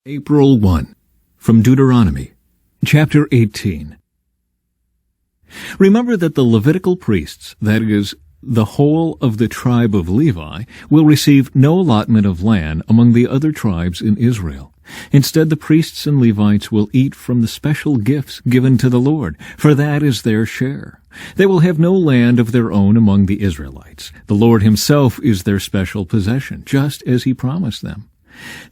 April 1, from Deuteronomy, chapter 18. Remember that the Levitical priests, that is, the whole of the tribe of Levi, will receive no allotment of land among the other tribes in Israel. Instead, the priests and Levites will eat from the special gifts given to the Lord, for that is their share. They will have no land of their own among the Israelites. The Lord himself is their special possession, just as he promised them.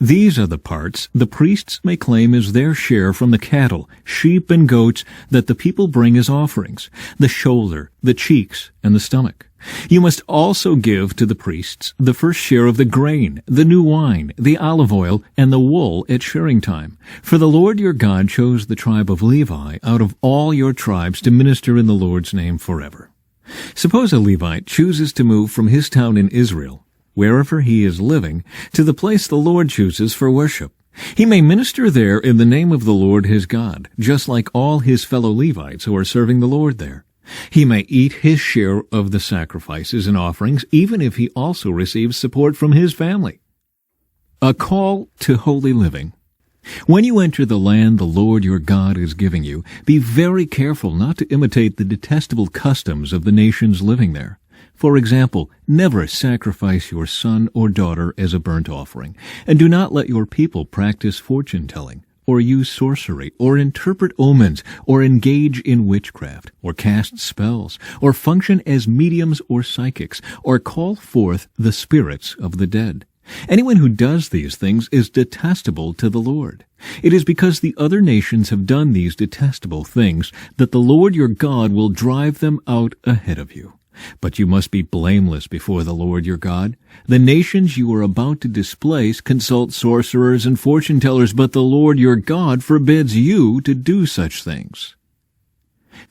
These are the parts the priests may claim as their share from the cattle, sheep, and goats that the people bring as offerings: the shoulder, the cheeks, and the stomach. You must also give to the priests the first share of the grain, the new wine, the olive oil, and the wool at shearing time. For the Lord your God chose the tribe of Levi out of all your tribes to minister in the Lord's name forever. Suppose a Levite chooses to move from his town in Israel, wherever he is living, to the place the Lord chooses for worship. He may minister there in the name of the Lord his God, just like all his fellow Levites who are serving the Lord there. He may eat his share of the sacrifices and offerings, even if he also receives support from his family. A call to holy living. When you enter the land the Lord your God is giving you, be very careful not to imitate the detestable customs of the nations living there. For example, never sacrifice your son or daughter as a burnt offering, and do not let your people practice fortune-telling, or use sorcery, or interpret omens, or engage in witchcraft, or cast spells, or function as mediums or psychics, or call forth the spirits of the dead. Anyone who does these things is detestable to the Lord. It is because the other nations have done these detestable things that the Lord your God will drive them out ahead of you. But you must be blameless before the Lord your God. The nations you are about to displace consult sorcerers and fortune-tellers, but the Lord your God forbids you to do such things.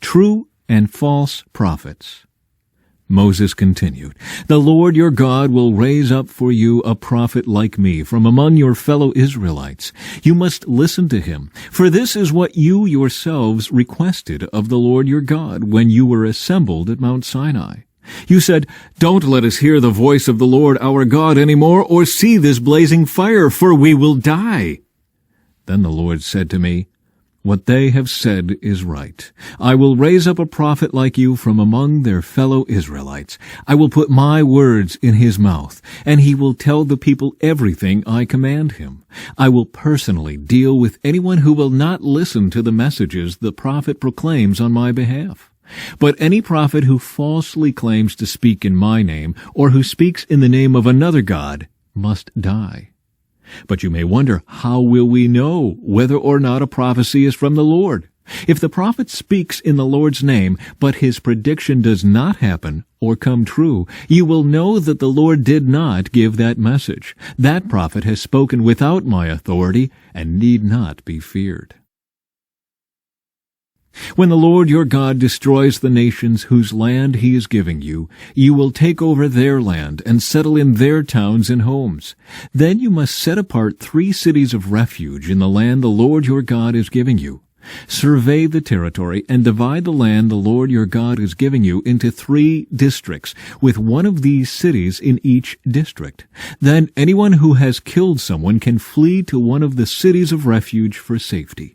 True and false prophets. Moses continued, The Lord your God will raise up for you a prophet like me from among your fellow Israelites. You must listen to him, for this is what you yourselves requested of the Lord your God when you were assembled at Mount Sinai. You said, Don't let us hear the voice of the Lord our God any more, or see this blazing fire, for we will die. Then the Lord said to me, What they have said is right. I will raise up a prophet like you from among their fellow Israelites. I will put my words in his mouth, and he will tell the people everything I command him. I will personally deal with anyone who will not listen to the messages the prophet proclaims on my behalf. But any prophet who falsely claims to speak in my name, or who speaks in the name of another god, must die. But you may wonder, how will we know whether or not a prophecy is from the Lord? If the prophet speaks in the Lord's name, but his prediction does not happen or come true, you will know that the Lord did not give that message. That prophet has spoken without my authority and need not be feared. When the Lord your God destroys the nations whose land he is giving you, you will take over their land and settle in their towns and homes. Then you must set apart 3 cities of refuge in the land the Lord your God is giving you. Survey the territory and divide the land the Lord your God is giving you into 3 districts, with one of these cities in each district. Then anyone who has killed someone can flee to one of the cities of refuge for safety.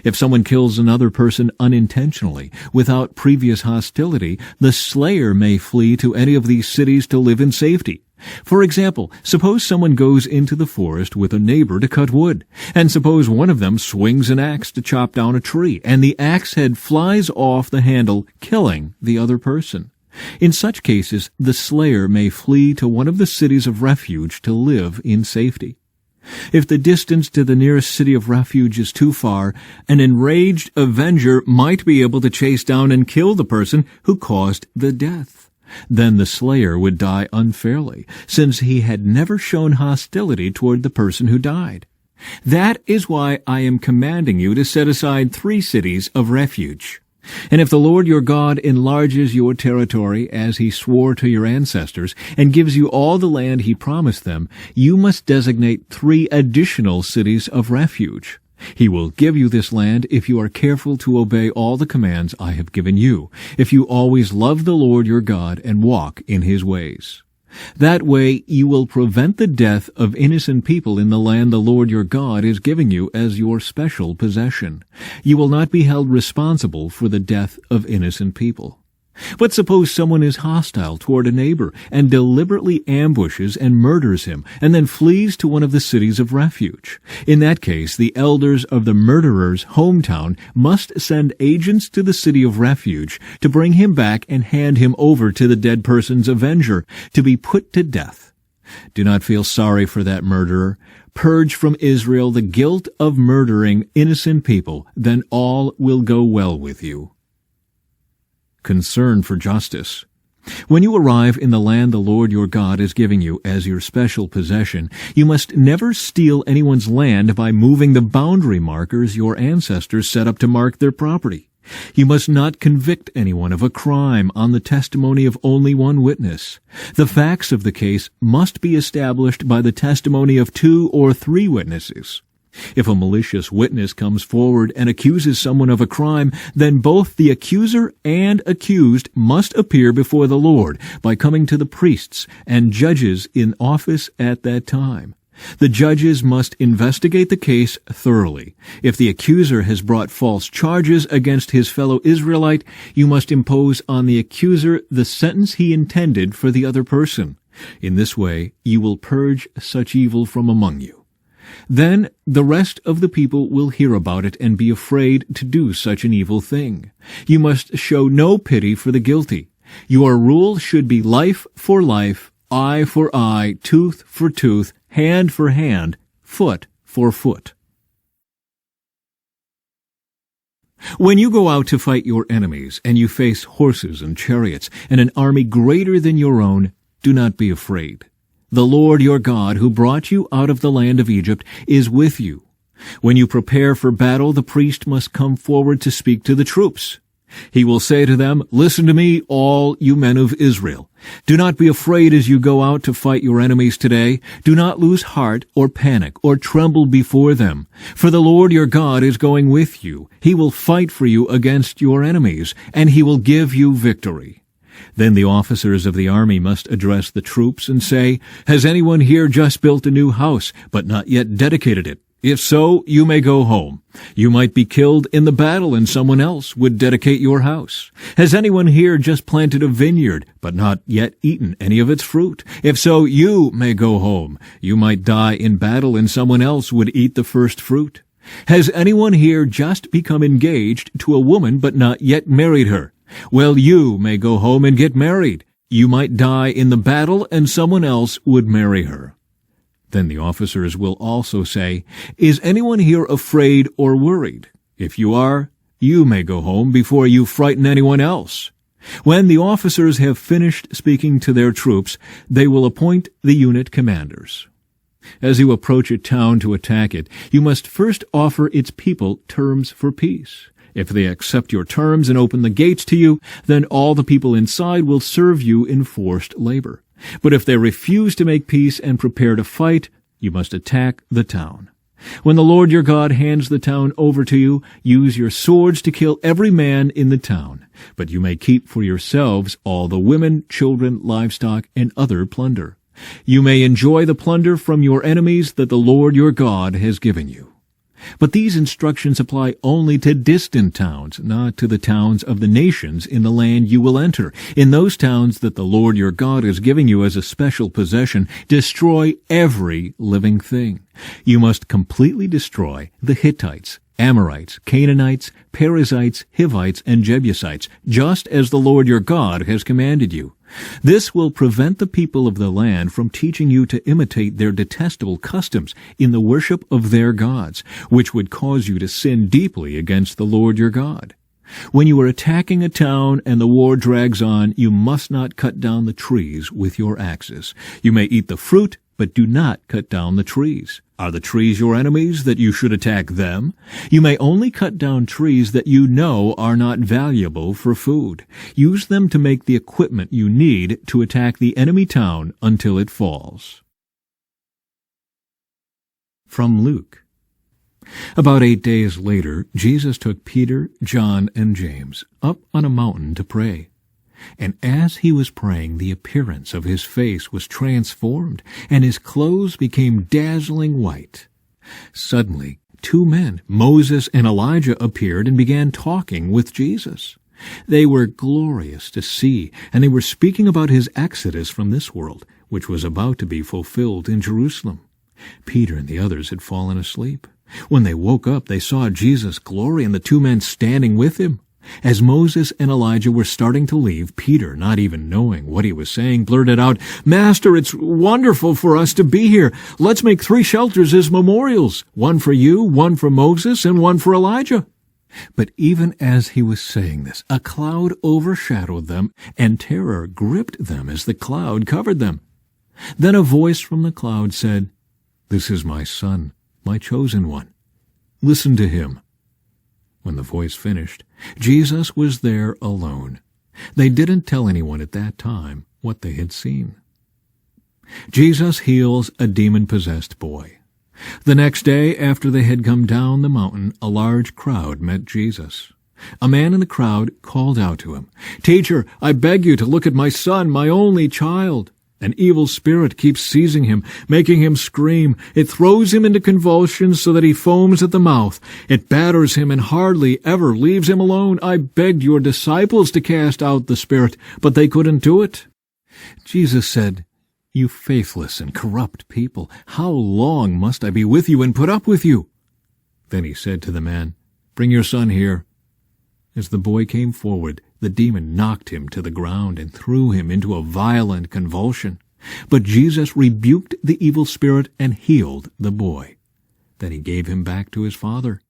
If someone kills another person unintentionally, without previous hostility, the slayer may flee to any of these cities to live in safety. For example, suppose someone goes into the forest with a neighbor to cut wood, and suppose one of them swings an axe to chop down a tree, and the axe head flies off the handle, killing the other person. In such cases, the slayer may flee to one of the cities of refuge to live in safety. If the distance to the nearest city of refuge is too far, an enraged avenger might be able to chase down and kill the person who caused the death. Then the slayer would die unfairly, since he had never shown hostility toward the person who died. That is why I am commanding you to set aside 3 cities of refuge. And if the Lord your God enlarges your territory as he swore to your ancestors, and gives you all the land he promised them, you must designate 3 additional cities of refuge. He will give you this land if you are careful to obey all the commands I have given you, if you always love the Lord your God and walk in his ways. That way you will prevent the death of innocent people in the land the Lord your God is giving you as your special possession. You will not be held responsible for the death of innocent people. But suppose someone is hostile toward a neighbor and deliberately ambushes and murders him, and then flees to one of the cities of refuge. In that case, the elders of the murderer's hometown must send agents to the city of refuge to bring him back and hand him over to the dead person's avenger to be put to death. Do not feel sorry for that murderer. Purge from Israel the guilt of murdering innocent people, then all will go well with you. Concern for justice. When you arrive in the land the Lord your God is giving you as your special possession, you must never steal anyone's land by moving the boundary markers your ancestors set up to mark their property. You must not convict anyone of a crime on the testimony of only one witness. The facts of the case must be established by the testimony of 2 or 3 witnesses. If a malicious witness comes forward and accuses someone of a crime, then both the accuser and accused must appear before the Lord by coming to the priests and judges in office at that time. The judges must investigate the case thoroughly. If the accuser has brought false charges against his fellow Israelite, you must impose on the accuser the sentence he intended for the other person. In this way, you will purge such evil from among you. Then the rest of the people will hear about it and be afraid to do such an evil thing. You must show no pity for the guilty. Your rule should be life for life, eye for eye, tooth for tooth, hand for hand, foot for foot. When you go out to fight your enemies, and you face horses and chariots, and an army greater than your own, do not be afraid. The Lord your God, who brought you out of the land of Egypt, is with you. When you prepare for battle, the priest must come forward to speak to the troops. He will say to them, "Listen to me, all you men of Israel. Do not be afraid as you go out to fight your enemies today. Do not lose heart or panic or tremble before them. For the Lord your God is going with you. He will fight for you against your enemies, and he will give you victory." Then the officers of the army must address the troops and say, "Has anyone here just built a new house, but not yet dedicated it? If so, you may go home. You might be killed in the battle, and someone else would dedicate your house. Has anyone here just planted a vineyard, but not yet eaten any of its fruit? If so, you may go home. You might die in battle, and someone else would eat the first fruit. Has anyone here just become engaged to a woman, but not yet married her? Well, you may go home and get married. You might die in the battle, and someone else would marry her." Then the officers will also say, "Is anyone here afraid or worried? If you are, you may go home before you frighten anyone else." When the officers have finished speaking to their troops, they will appoint the unit commanders. As you approach a town to attack it, you must first offer its people terms for peace. If they accept your terms and open the gates to you, then all the people inside will serve you in forced labor. But if they refuse to make peace and prepare to fight, you must attack the town. When the Lord your God hands the town over to you, use your swords to kill every man in the town. But you may keep for yourselves all the women, children, livestock, and other plunder. You may enjoy the plunder from your enemies that the Lord your God has given you. But these instructions apply only to distant towns, not to the towns of the nations in the land you will enter. In those towns that the Lord your God is giving you as a special possession, destroy every living thing. You must completely destroy the Hittites, Amorites, Canaanites, Perizzites, Hivites, and Jebusites, just as the Lord your God has commanded you. This will prevent the people of the land from teaching you to imitate their detestable customs in the worship of their gods, which would cause you to sin deeply against the Lord your God. When you are attacking a town and the war drags on, you must not cut down the trees with your axes. You may eat the fruit, but do not cut down the trees. Are the trees your enemies that you should attack them? You may only cut down trees that you know are not valuable for food. Use them to make the equipment you need to attack the enemy town until it falls. From Luke. About 8 days later, Jesus took Peter, John, and James up on a mountain to pray. And as he was praying, the appearance of his face was transformed, and his clothes became dazzling white. Suddenly, 2 men, Moses and Elijah, appeared and began talking with Jesus. They were glorious to see, and they were speaking about his exodus from this world, which was about to be fulfilled in Jerusalem. Peter and the others had fallen asleep. When they woke up, they saw Jesus' glory and the 2 men standing with him. As Moses and Elijah were starting to leave, Peter, not even knowing what he was saying, blurted out, "Master, it's wonderful for us to be here. Let's make 3 shelters as memorials, one for you, one for Moses, and one for Elijah." But even as he was saying this, a cloud overshadowed them, and terror gripped them as the cloud covered them. Then a voice from the cloud said, "This is my son, my chosen one. Listen to him." When the voice finished, Jesus was there alone. They didn't tell anyone at that time what they had seen. Jesus heals a demon-possessed boy. The next day, after they had come down the mountain, a large crowd met Jesus. A man in the crowd called out to him, "Teacher, I beg you to look at my son, my only child. An evil spirit keeps seizing him, making him scream. It throws him into convulsions so that he foams at the mouth. It batters him and hardly ever leaves him alone. I begged your disciples to cast out the spirit, but they couldn't do it." Jesus said, "You faithless and corrupt people, how long must I be with you and put up with you?" Then he said to the man, "Bring your son here." As the boy came forward, the demon knocked him to the ground and threw him into a violent convulsion. But Jesus rebuked the evil spirit and healed the boy. Then he gave him back to his father.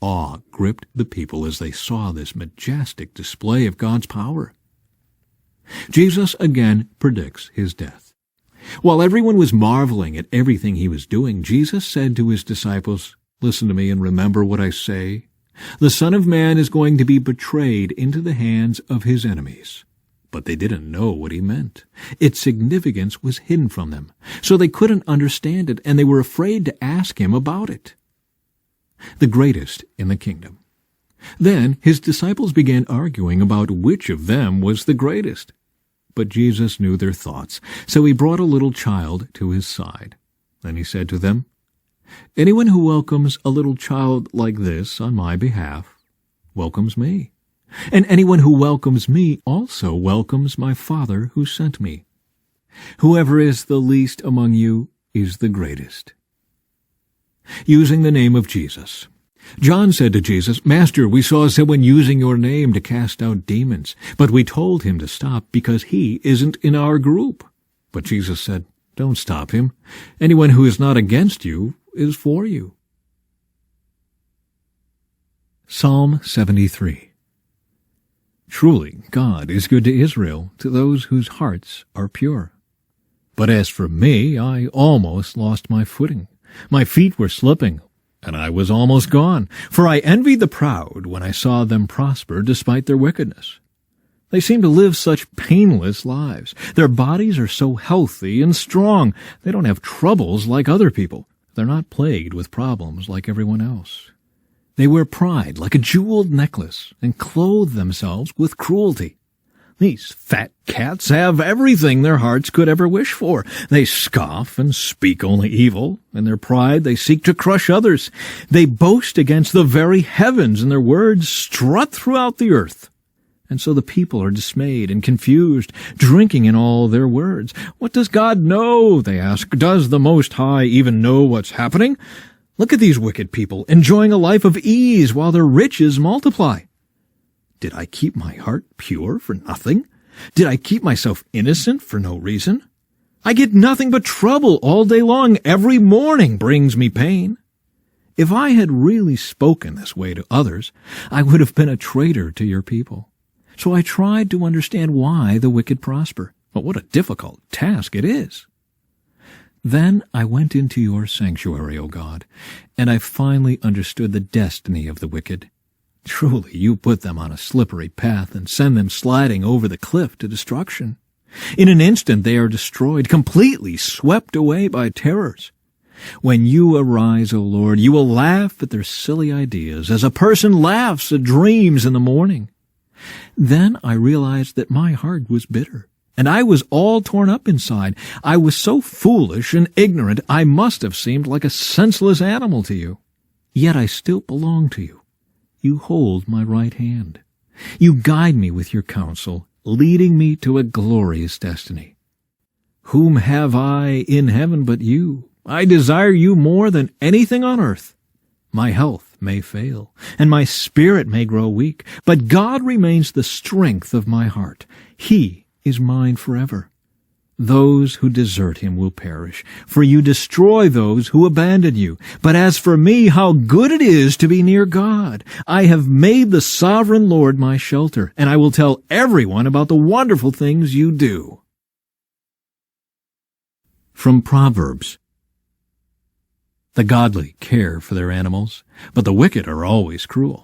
Awe gripped the people as they saw this majestic display of God's power. Jesus again predicts his death. While everyone was marveling at everything he was doing, Jesus said to his disciples, "Listen to me and remember what I say. The Son of Man is going to be betrayed into the hands of his enemies." But they didn't know what he meant. Its significance was hidden from them, so they couldn't understand it, and they were afraid to ask him about it. The greatest in the kingdom. Then his disciples began arguing about which of them was the greatest. But Jesus knew their thoughts, so he brought a little child to his side. Then he said to them, "Anyone who welcomes a little child like this on my behalf welcomes me. And anyone who welcomes me also welcomes my Father who sent me. Whoever is the least among you is the greatest." Using the name of Jesus. John said to Jesus, "Master, we saw someone using your name to cast out demons, but we told him to stop because he isn't in our group." But Jesus said, "Don't stop him. Anyone who is not against you is for you." Psalm 73. Truly, God is good to Israel, to those whose hearts are pure. But as for me, I almost lost my footing. My feet were slipping, and I was almost gone, for I envied the proud when I saw them prosper despite their wickedness. They seem to live such painless lives. Their bodies are so healthy and strong. They don't have troubles like other people. They're not plagued with problems like everyone else. They wear pride like a jeweled necklace and clothe themselves with cruelty. These fat cats have everything their hearts could ever wish for. They scoff and speak only evil. In their pride they seek to crush others. They boast against the very heavens, and their words strut throughout the earth. And so the people are dismayed and confused, drinking in all their words. What does God know? They ask. Does the Most High even know what's happening? Look at these wicked people, enjoying a life of ease while their riches multiply. Did I keep my heart pure for nothing? Did I keep myself innocent for no reason? I get nothing but trouble all day long. Every morning brings me pain. If I had really spoken this way to others, I would have been a traitor to your people. So I tried to understand why the wicked prosper. But what a difficult task it is. Then I went into your sanctuary, O God, and I finally understood the destiny of the wicked. Truly, you put them on a slippery path and send them sliding over the cliff to destruction. In an instant they are destroyed, completely swept away by terrors. When you arise, O Lord, you will laugh at their silly ideas, as a person laughs at dreams in the morning. Then I realized that my heart was bitter, and I was all torn up inside. I was so foolish and ignorant, I must have seemed like a senseless animal to you. Yet I still belong to you. You hold my right hand. You guide me with your counsel, leading me to a glorious destiny. Whom have I in heaven but you? I desire you more than anything on earth. My health may fail, and my spirit may grow weak, but God remains the strength of my heart. He is mine forever. Those who desert him will perish, for you destroy those who abandon you. But as for me, how good it is to be near God. I have made the sovereign Lord my shelter, and I will tell everyone about the wonderful things you do. From Proverbs. The godly care for their animals, but the wicked are always cruel.